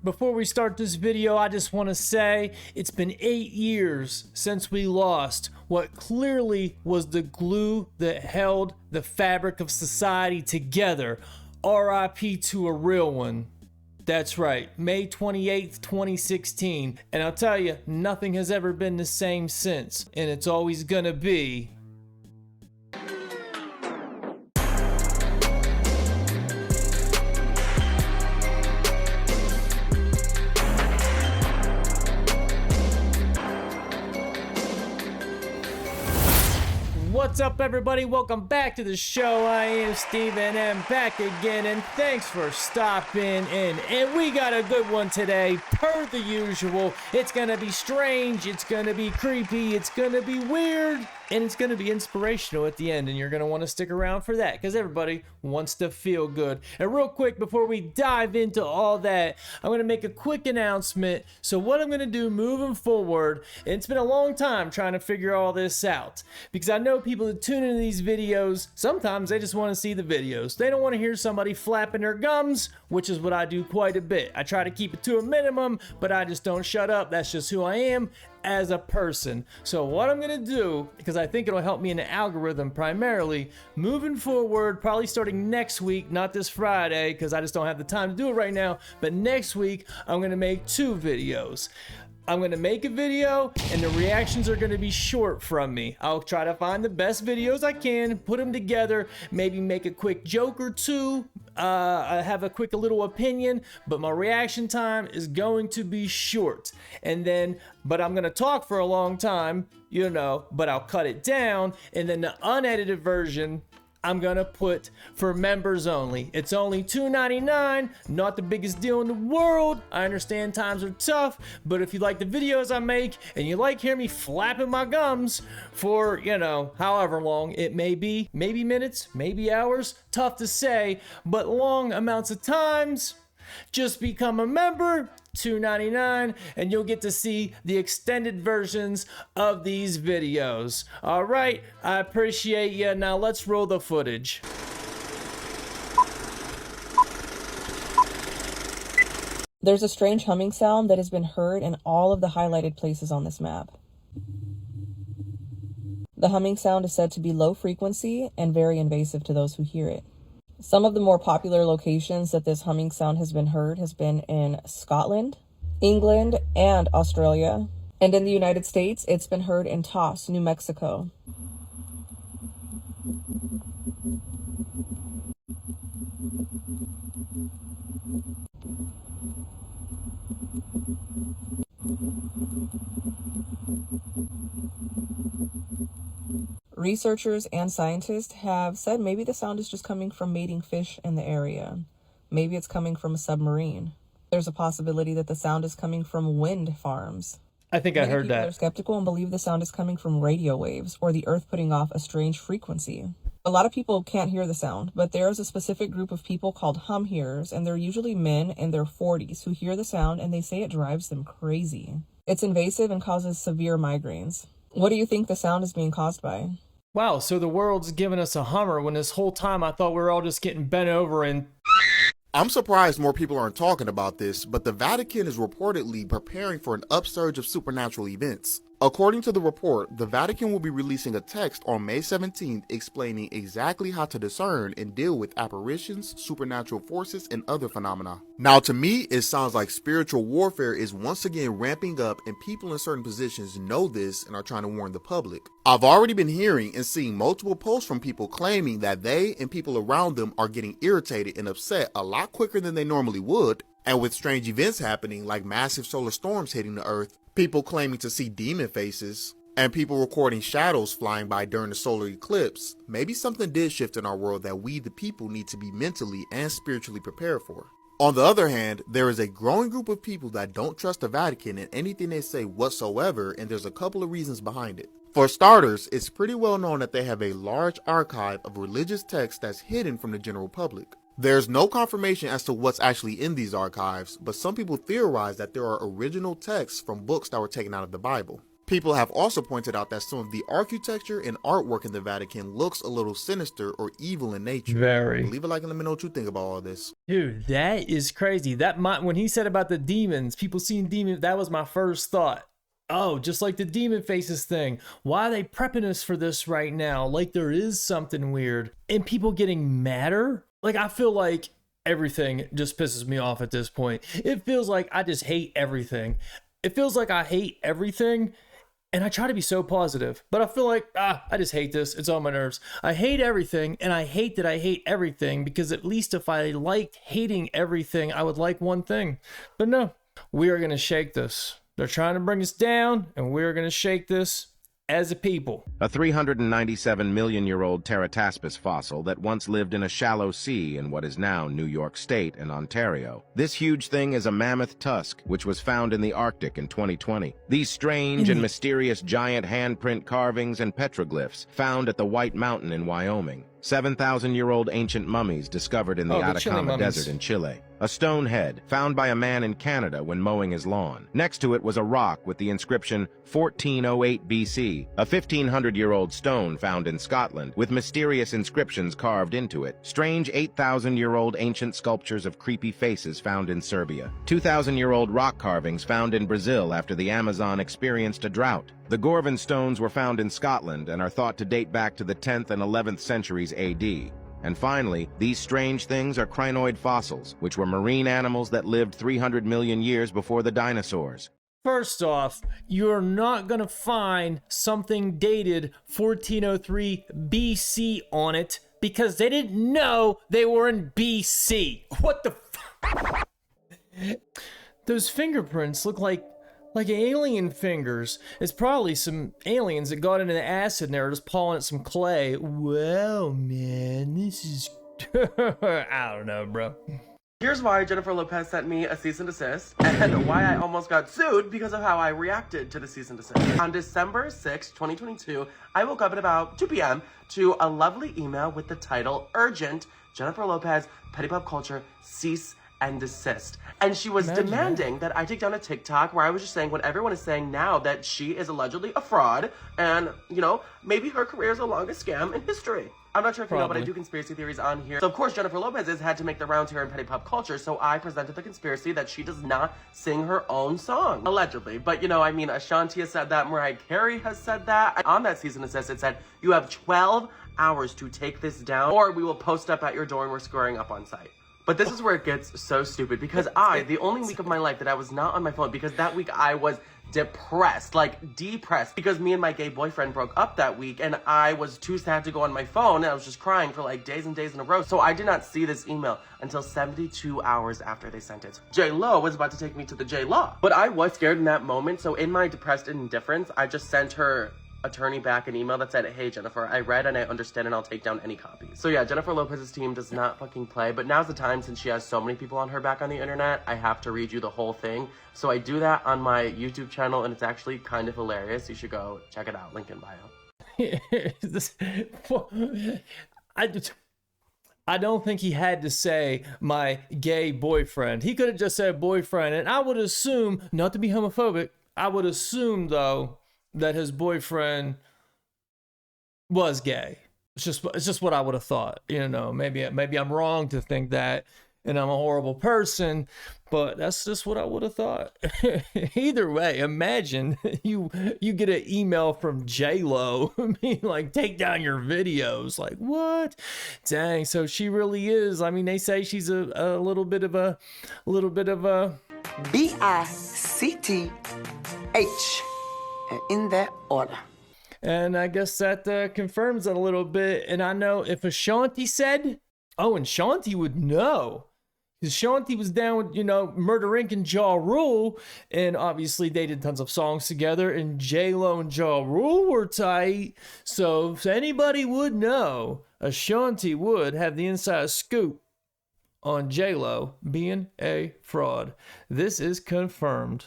before we start this video, I just want to say it's been 8 years since we lost what clearly was the glue that held the fabric of society together. RIP to a real one. That's right, May 28th, 2016. And I'll tell you, nothing has ever been the same since, and it's always gonna be. What's up, everybody? Welcome back to the show. I am Steven and back again, and thanks for stopping in. And we got a good one today, per the usual. It's gonna be strange, it's gonna be creepy, it's gonna be weird, and it's gonna be inspirational at the end, and you're gonna want to stick around for that because everybody wants to feel good. And real quick, before we dive into all that, I'm gonna make a quick announcement. So what I'm gonna do moving forward, and it's been a long time trying to figure all this out, because I know people that tune into these videos, sometimes they just want to see the videos. They don't want to hear somebody flapping their gums, which is what I do quite a bit. I try to keep it to a minimum, but I just don't shut up. That's just who I am as a person. So what I'm gonna do, because I think it'll help me in the algorithm primarily, moving forward, probably starting next week, not this Friday, because I just don't have the time to do it right now, but next week, I'm gonna make 2 videos. I'm going to make a video and the reactions are going to be short from me. I'll try to find the best videos I can, put them together, maybe make a quick joke or two, I have a quick little opinion, but my reaction time is going to be short. And then, but I'm going to talk for a long time, you know, but I'll cut it down, and then the unedited version I'm gonna put for members only. It's only $2.99, not the biggest deal in the world. I understand times are tough, but if you like the videos I make and you like hearing me flapping my gums for, you know, however long it may be, maybe minutes, maybe hours, tough to say, but long amounts of times, just become a member, $2.99, and you'll get to see the extended versions of these videos. All right, I appreciate you. Now let's roll the footage. There's a strange humming sound that has been heard in all of the highlighted places on this map. The humming sound is said to be low frequency and very invasive to those who hear it. Some of the more popular locations that this humming sound has been heard has been in Scotland, England, and Australia. And in the United States, it's been heard in Taos, New Mexico. Researchers and scientists have said maybe the sound is just coming from mating fish in the area. Maybe it's coming from a submarine. There's a possibility that the sound is coming from wind farms. I think I heard that. People are skeptical and believe the sound is coming from radio waves or the earth putting off a strange frequency. A lot of people can't hear the sound, but there is a specific group of people called hum hearers, and they're usually men in their 40s who hear the sound and they say it drives them crazy. It's invasive and causes severe migraines. What do you think the sound is being caused by? Wow, so the world's giving us a Hummer when this whole time I thought we were all just getting bent over and... I'm surprised more people aren't talking about this, but the Vatican is reportedly preparing for an upsurge of supernatural events. According to the report, the Vatican will be releasing a text on May 17th explaining exactly how to discern and deal with apparitions, supernatural forces, and other phenomena. Now, to me, it sounds like spiritual warfare is once again ramping up, and people in certain positions know this and are trying to warn the public. I've already been hearing and seeing multiple posts from people claiming that they and people around them are getting irritated and upset a lot quicker than they normally would, and with strange events happening like massive solar storms hitting the earth, people claiming to see demon faces, and people recording shadows flying by during the solar eclipse, maybe something did shift in our world that we the people need to be mentally and spiritually prepared for. On the other hand, there is a growing group of people that don't trust the Vatican in anything they say whatsoever, and there's a couple of reasons behind it. For starters, it's pretty well known that they have a large archive of religious texts that's hidden from the general public. There's no confirmation as to what's actually in these archives, but some people theorize that there are original texts from books that were taken out of the Bible. People have also pointed out that some of the architecture and artwork in the Vatican looks a little sinister or evil in nature. Very. Leave a like and let me know what you think about all this. Dude, that is crazy. When he said about the demons, people seeing demons, that was my first thought. Oh, just like the demon faces thing. Why are they prepping us for this right now? Like there is something weird. And people getting madder? Like I feel like everything just pisses me off at this point. It feels like I just hate everything. It feels like I hate everything. And I try to be so positive, but I feel like, I just hate this. It's on my nerves. I hate everything, and I hate that I hate everything, because at least if I liked hating everything, I would like one thing. But no, we are going to shake this. They're trying to bring us down, and we're going to shake this as a people. A 397-million-year-old Terataspis fossil that once lived in a shallow sea in what is now New York State and Ontario. This huge thing is a mammoth tusk, which was found in the Arctic in 2020. These strange and mysterious giant handprint carvings and petroglyphs found at the White Mountain in Wyoming. 7,000-year-old ancient mummies discovered in the Atacama Desert in Chile. A stone head found by a man in Canada when mowing his lawn. Next to it was a rock with the inscription 1408 BC, a 1,500-year-old stone found in Scotland with mysterious inscriptions carved into it. Strange 8,000-year-old ancient sculptures of creepy faces found in Serbia. 2,000-year-old rock carvings found in Brazil after the Amazon experienced a drought. The Gorvin stones were found in Scotland and are thought to date back to the 10th and 11th centuries AD. And finally, these strange things are crinoid fossils, which were marine animals that lived 300 million years before the dinosaurs. First off, you're not going to find something dated 1403 BC on it because they didn't know they were in BC. What the f- Those fingerprints look like alien fingers. It's probably some aliens that got into the acid and they were just pawing at some clay. Wow, man, this is... I don't know, bro. Here's why Jennifer Lopez sent me a cease and desist, and why I almost got sued because of how I reacted to the cease and desist. On December 6, 2022, I woke up at about 2 p.m. to a lovely email with the title, Urgent, Jennifer Lopez, Petty Pop Culture, Cease and Desist. And she was demanding that I take down a TikTok where I was just saying what everyone is saying now, that she is allegedly a fraud, and, you know, maybe her career is the longest scam in history. I'm not sure if you know, but I do conspiracy theories on here. So, of course, Jennifer Lopez has had to make the rounds here in Petty Pop Culture, so I presented the conspiracy that she does not sing her own song. Allegedly. But, you know, I mean, Ashanti has said that, Mariah Carey has said that. On that cease and desist, it said, you have 12 hours to take this down, or we will post up at your door and we're squaring up on site. But this is where it gets so stupid, because the only week of my life that I was not on my phone, because that week I was depressed, like depressed, because me and my gay boyfriend broke up that week and I was too sad to go on my phone and I was just crying for like days and days in a row. So I did not see this email until 72 hours after they sent it. J-Lo was about to take me to the J-Law, but I was scared in that moment. So in my depressed indifference, I just sent her attorney back an email that said, hey Jennifer, I read and I understand and I'll take down any copies. So yeah, Jennifer Lopez's team does not fucking play, but now's the time, since she has so many people on her back on the internet, I have to read you the whole thing. So I do that on my YouTube channel and it's actually kind of hilarious. You should go check it out, link in bio. I don't think he had to say my gay boyfriend. He could have just said boyfriend, and I would assume, not to be homophobic, I would assume though that his boyfriend was gay. It's just what I would have thought. You know, maybe I'm wrong to think that, and I'm a horrible person, but that's just what I would have thought. Either way, imagine you get an email from J-Lo being like, take down your videos. Like, what? Dang, so she really is. I mean, they say she's a little bit of a BICTH. In that order. And I guess that confirms it a little bit. And I know if Ashanti said, and Shanti would know. Because Shanti was down with, you know, Murder Inc. and Ja Rule. And obviously they did tons of songs together. And J-Lo and Ja Rule were tight. So if anybody would know, Ashanti would have the inside scoop on J-Lo being a fraud. This is confirmed.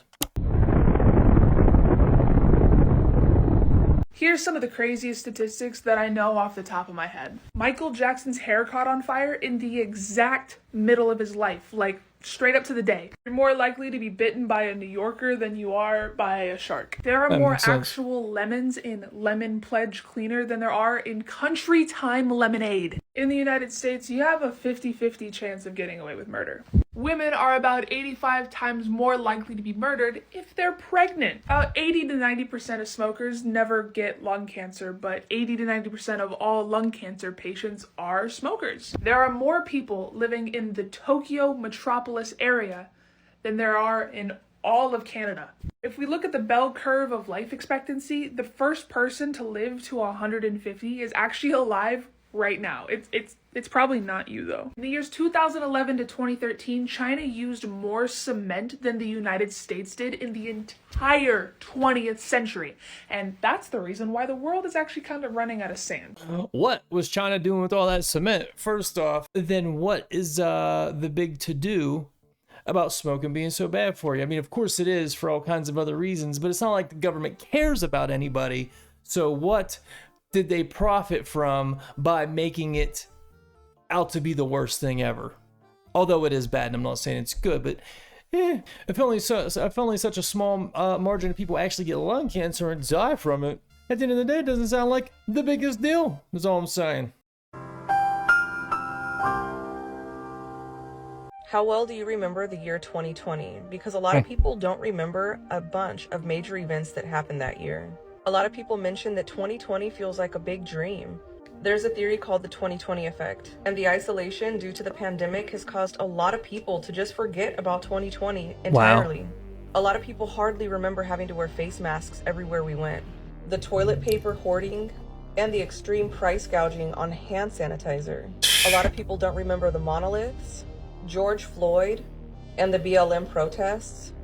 Here's some of the craziest statistics that I know off the top of my head. Michael Jackson's hair caught on fire in the exact middle of his life, like straight up to the day. You're more likely to be bitten by a New Yorker than you are by a shark. There are That more makes sense. actual lemons in Lemon Pledge Cleaner than there are in Country Time Lemonade. In the United States, you have a 50-50 chance of getting away with murder. Women are about 85 times more likely to be murdered if they're pregnant. About 80 to 90% of smokers never get lung cancer, but 80 to 90% of all lung cancer patients are smokers. There are more people living in the Tokyo metropolis area than there are in all of Canada. If we look at the bell curve of life expectancy, the first person to live to 150 is actually alive right now. It's probably not you though. In the years 2011 to 2013, China used more cement than the United States did in the entire 20th century. And that's the reason why the world is actually kind of running out of sand. What was China doing with all that cement? First off, then what is the big to-do about smoking being so bad for you? I mean, of course it is for all kinds of other reasons, but it's not like the government cares about anybody. So what did they profit from by making it out to be the worst thing ever? Although it is bad, and I'm not saying it's good, but if only such a small margin of people actually get lung cancer and die from it, at the end of the day, it doesn't sound like the biggest deal, is all I'm saying. How well do you remember the year 2020? Because a lot of people don't remember a bunch of major events that happened that year. A lot of people mention that 2020 feels like a big dream. There's a theory called the 2020 effect, and the isolation due to the pandemic has caused a lot of people to just forget about 2020 entirely. Wow. A lot of people hardly remember having to wear face masks everywhere we went. The toilet paper hoarding and the extreme price gouging on hand sanitizer. A lot of people don't remember the monoliths, George Floyd, and the BLM protests,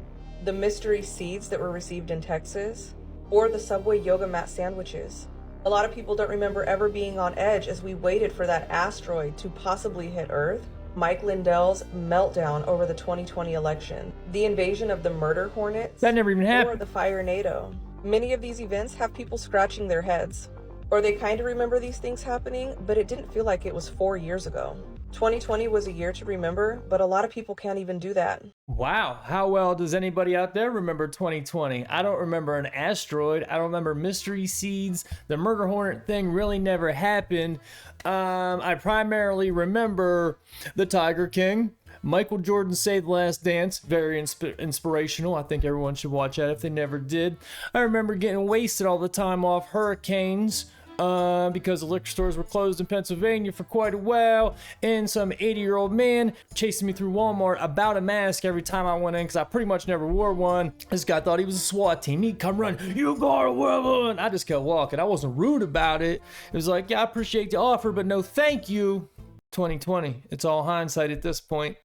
the mystery seeds that were received in Texas, or the Subway yoga mat sandwiches. A lot of people don't remember ever being on edge as we waited for that asteroid to possibly hit Earth, Mike Lindell's meltdown over the 2020 election, the invasion of the murder hornets, that never even happened, or the fire NATO. Many of these events have people scratching their heads, or they kind of remember these things happening, but it didn't feel like it was 4 years ago. 2020 was a year to remember, but a lot of people can't even do that. Wow, how well does anybody out there remember 2020? I don't remember an asteroid. I don't remember mystery seeds. The murder hornet thing really never happened. I primarily remember the Tiger King. Michael Jordan Saved the Last Dance, very inspirational. I think everyone should watch that if they never did. I remember getting wasted all the time off hurricanes, because the liquor stores were closed in Pennsylvania for quite a while, and some 80-year-old man chasing me through Walmart about a mask every time I went in, because I pretty much never wore one. This guy thought he was a SWAT team. He'd come run, "You gotta wear one." I just kept walking. I wasn't rude about it. It was like, yeah, I appreciate the offer, but no thank you. 2020. It's all hindsight at this point.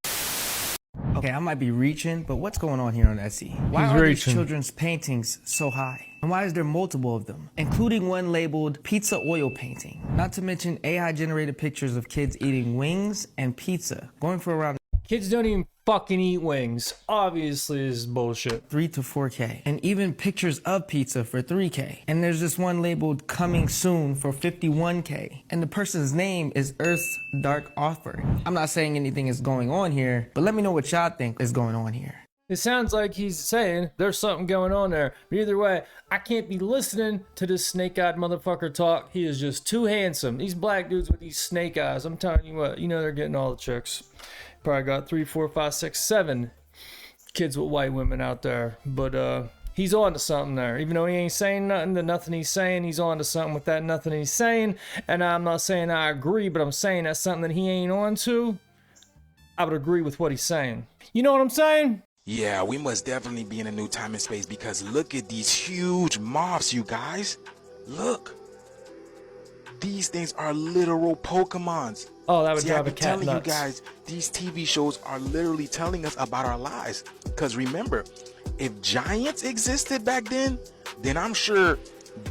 Okay, I might be reaching, but what's going on here on Etsy? Why are these children's paintings so high? And why is there multiple of them, including one labeled pizza oil painting? Not to mention AI-generated pictures of kids eating wings and pizza, going for around Kids don't even fucking eat wings. Obviously, this is bullshit. 3 to 4K, and even pictures of pizza for 3K. And there's this one labeled coming soon for 51K. And the person's name is Earth's Dark Author. I'm not saying anything is going on here, but let me know what y'all think is going on here. It sounds like he's saying there's something going on there. But either way, I can't be listening to this snake-eyed motherfucker talk. He is just too handsome. These black dudes with these snake eyes, I'm telling you what, you know they're getting all the chicks. Probably got 3, 4, 5, 6, 7 kids with white women out there. But he's on to something there. Even though he ain't saying nothing, the nothing he's saying, he's on to something with that nothing he's saying. And I'm not saying I agree, but I'm saying that's something that he ain't on to. I would agree with what he's saying. You know what I'm saying? Yeah, we must definitely be in a new time and space, because look at these huge moths, you guys. Look. These things are literal Pokemons. Oh, that would drive a cat nuts. I'm telling you guys, these TV shows are literally telling us about our lives. Because remember, if giants existed back then I'm sure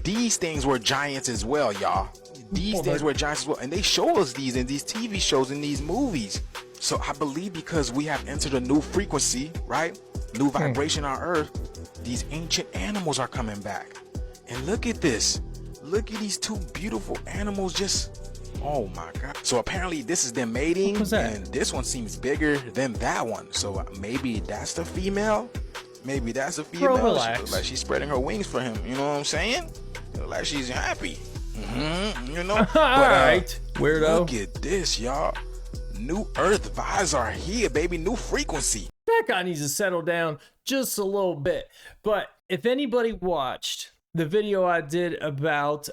these things were giants as well, y'all. These things were giants as well. And they show us these in these TV shows, in these movies. So I believe because we have entered a new frequency, right? New vibration on Earth, these ancient animals are coming back. And look at this. Look at these two beautiful animals just Oh my god. So apparently this is them mating, What was that? and this one seems bigger than that one. So maybe that's the female? Maybe that's the female? Bro, relax. She looks like she's spreading her wings for him. You know what I'm saying? Look like she's happy. You know? Alright, weirdo. Look at this, y'all. New Earth vibes are here, baby. New frequency. That guy needs to settle down just a little bit. But if anybody watched the video I did about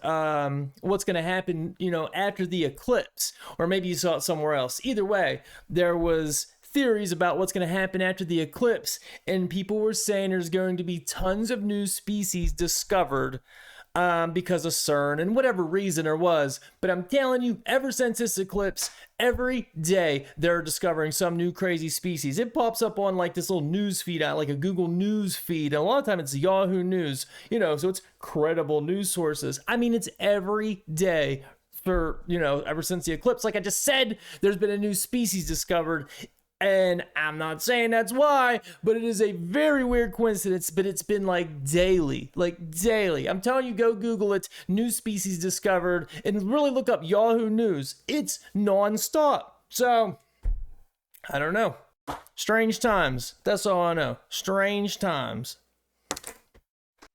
what's going to happen, you know, after the eclipse, or maybe you saw it somewhere else. Either way, there was theories about what's going to happen after the eclipse, and people were saying there's going to be tons of new species discovered because of CERN and whatever reason there was. But I'm telling you, ever since this eclipse, every day they're discovering some new crazy species. It pops up on like this little news feed, like a Google News feed. And a lot of time it's Yahoo News, you know, so it's credible news sources. I mean, it's every day for, you know, ever since the eclipse. Like I just said, there's been a new species discovered. And I'm not saying that's why, but it is a very weird coincidence, but it's been like daily. I'm telling you, go Google it, new species discovered, and really look up Yahoo News. It's nonstop. So, I don't know. Strange times. That's all I know. Strange times.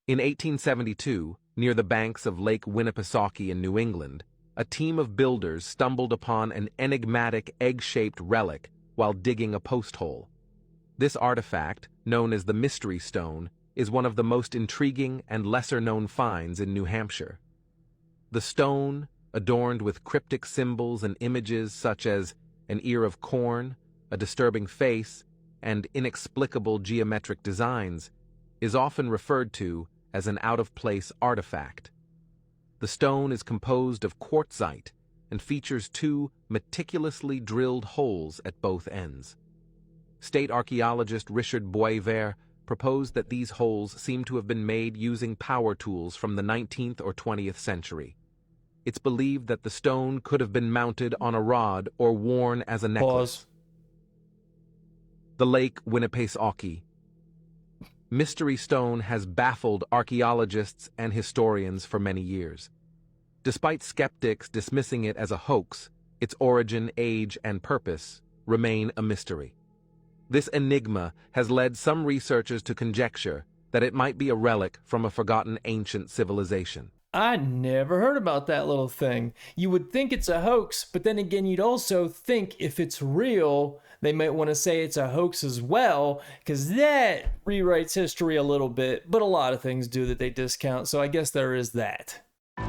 In 1872, near the banks of Lake Winnipesaukee in New England, a team of builders stumbled upon an enigmatic egg-shaped relic while digging a post hole. This artifact, known as the Mystery Stone, is one of the most intriguing and lesser-known finds in New Hampshire. The stone, adorned with cryptic symbols and images such as an ear of corn, a disturbing face, and inexplicable geometric designs, is often referred to as an out-of-place artifact. The stone is composed of quartzite and features two meticulously drilled holes at both ends. State archaeologist Richard Boisvert proposed that these holes seem to have been made using power tools from the 19th or 20th century. It's believed that the stone could have been mounted on a rod or worn as a necklace. The Lake Winnipesaukee. Mystery Stone has baffled archaeologists and historians for many years. Despite skeptics dismissing it as a hoax, its origin, age, and purpose remain a mystery. This enigma has led some researchers to conjecture that it might be a relic from a forgotten ancient civilization. I never heard about that little thing. You would think it's a hoax, but then again, you'd also think if it's real, they might want to say it's a hoax as well, because that rewrites history a little bit, but a lot of things do that they discount, so I guess there is that.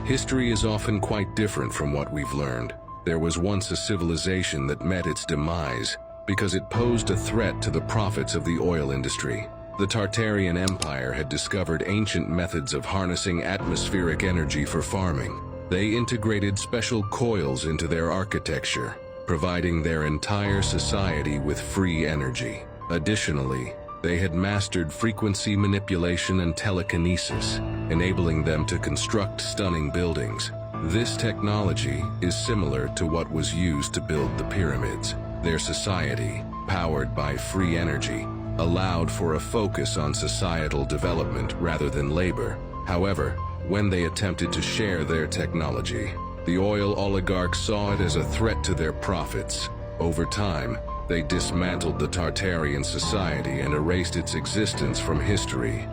History is often quite different from what we've learned. There was once a civilization that met its demise because it posed a threat to the profits of the oil industry. The Tartarian Empire had discovered ancient methods of harnessing atmospheric energy for farming. They integrated special coils into their architecture, providing their entire society with free energy. Additionally, they had mastered frequency manipulation and telekinesis, enabling them to construct stunning buildings. This technology is similar to what was used to build the pyramids. Their society, powered by free energy, allowed for a focus on societal development rather than labor. However, when they attempted to share their technology, the oil oligarchs saw it as a threat to their profits. Over time, they dismantled the Tartarian society and erased its existence from history.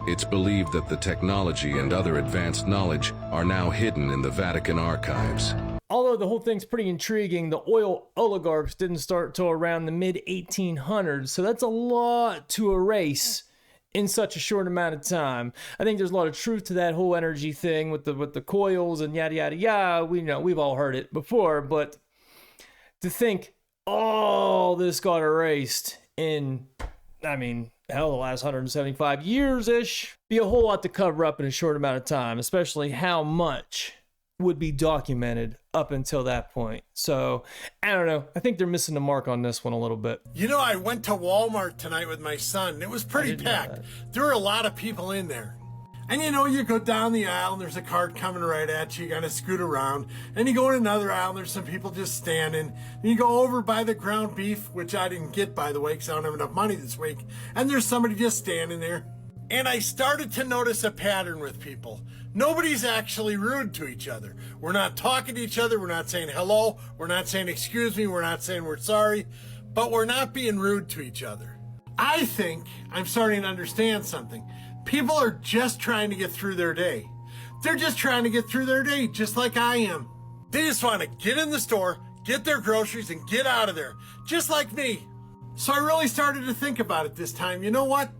It's believed that the technology and other advanced knowledge are now hidden in the Vatican archives. Although the whole thing's pretty intriguing, the oil oligarchs didn't start till around the mid-1800s, so that's a lot to erase in such a short amount of time. I think there's a lot of truth to that whole energy thing with the coils and yada yada yada. We've all heard it before, but to think all this got erased in, I mean, hell, the last 175 years-ish, be a whole lot to cover up in a short amount of time, especially how much would be documented up until that point. So, I don't know. I think they're missing the mark on this one a little bit. You know, I went to Walmart tonight with my son. It was pretty packed. There were a lot of people in there. And you know, you go down the aisle and there's a cart coming right at you. You gotta scoot around. And you go in another aisle and there's some people just standing. And you go over by the ground beef, which I didn't get, by the way, because I don't have enough money this week. And there's somebody just standing there. And I started to notice a pattern with people. Nobody's actually rude to each other. We're not talking to each other. We're not saying hello. We're not saying excuse me. We're not saying we're sorry. But we're not being rude to each other. I think I'm starting to understand something. People are just trying to get through their day. They're just trying to get through their day, just like I am. They just want to get in the store, get their groceries, and get out of there, just like me. So I really started to think about it this time. You know what?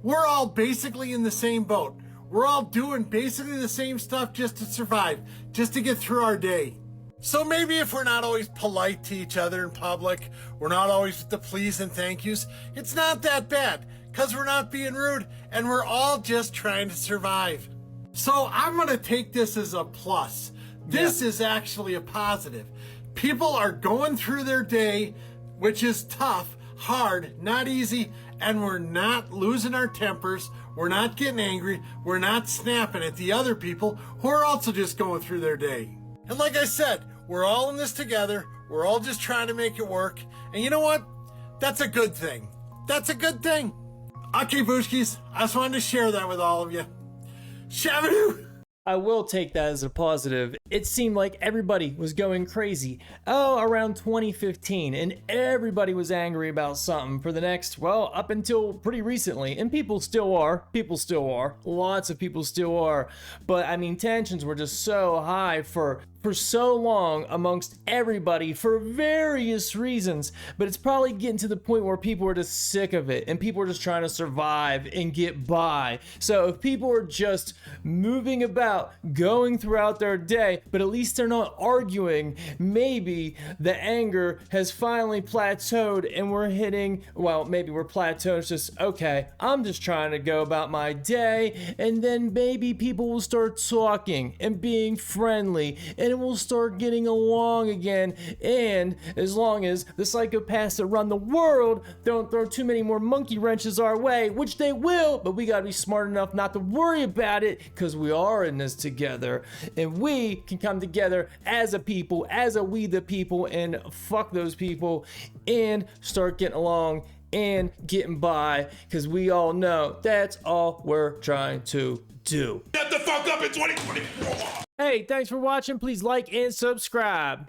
We're all basically in the same boat. We're all doing basically the same stuff just to survive, just to get through our day. So maybe if we're not always polite to each other in public, we're not always with the please and thank yous, it's not that bad, because we're not being rude, and we're all just trying to survive. So I'm going to take this as a plus. This is actually a positive. People are going through their day, which is tough, hard, not easy, and we're not losing our tempers. We're not getting angry. We're not snapping at the other people who are also just going through their day. And like I said, we're all in this together. We're all just trying to make it work. And you know what? That's a good thing. That's a good thing. Okay, Booshkies, I just wanted to share that with all of you. Shabadoo! I will take that as a positive. It seemed like everybody was going crazy. Around 2015, and everybody was angry about something for the next, well, up until pretty recently. And people still are. Lots of people still are. But I mean, tensions were just so high for so long amongst everybody for various reasons, but it's probably getting to the point where people are just sick of it and people are just trying to survive and get by. So if people are just moving about, going throughout their day, but at least they're not arguing, maybe the anger has finally plateaued and we're hitting, well, maybe we're plateaued. It's just, okay, I'm just trying to go about my day, and then maybe people will start talking and being friendly, and we'll start getting along again. And as long as the psychopaths that run the world don't throw too many more monkey wrenches our way, which they will, but we gotta be smart enough not to worry about it, because we are in this together, and we can come together as a people, as a we the people, and fuck those people, and start getting along and getting by, because we all know that's all we're trying to do. Get the fuck up in 2024! Hey, thanks for watching. Please like and subscribe.